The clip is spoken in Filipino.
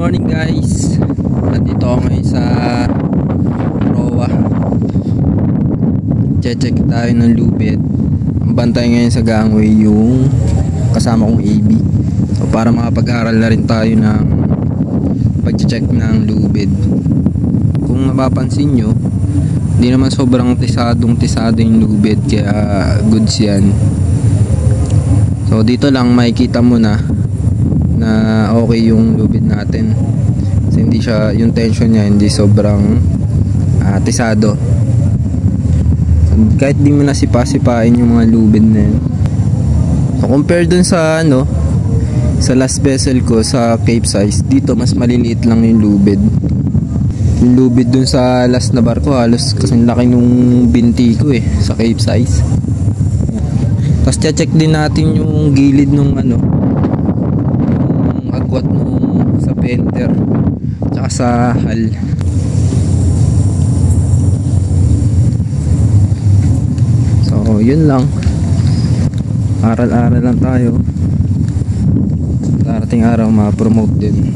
morning guys. Nandito ako ngayon sa Roa. Check tayo ng lubid. Ang bantay ngayon sa gangway yung kasama kong AB. So para makapag-aral na rin tayo ng pag-check ng lubid. Kung mapapansin nyo, hindi naman sobrang tisado yung lubid, kaya goods yan. So dito lang makikita mo na okay yung lubid natin. Kasi hindi siya, yung tension niya hindi sobrang tisado. So, kahit di mo na sipa-sipain yung mga lubid na yun. So compare dun sa sa last vessel ko sa Capesize, dito mas maliliit lang yung lubid. Yung lubid dun sa last na barko halos kasing laki nung binti ko sa Capesize. Tapos check din natin yung gilid nung agwat nung sa fender tsaka sa hull. So yun lang, aral-aral lang tayo, darating araw ma-promote din.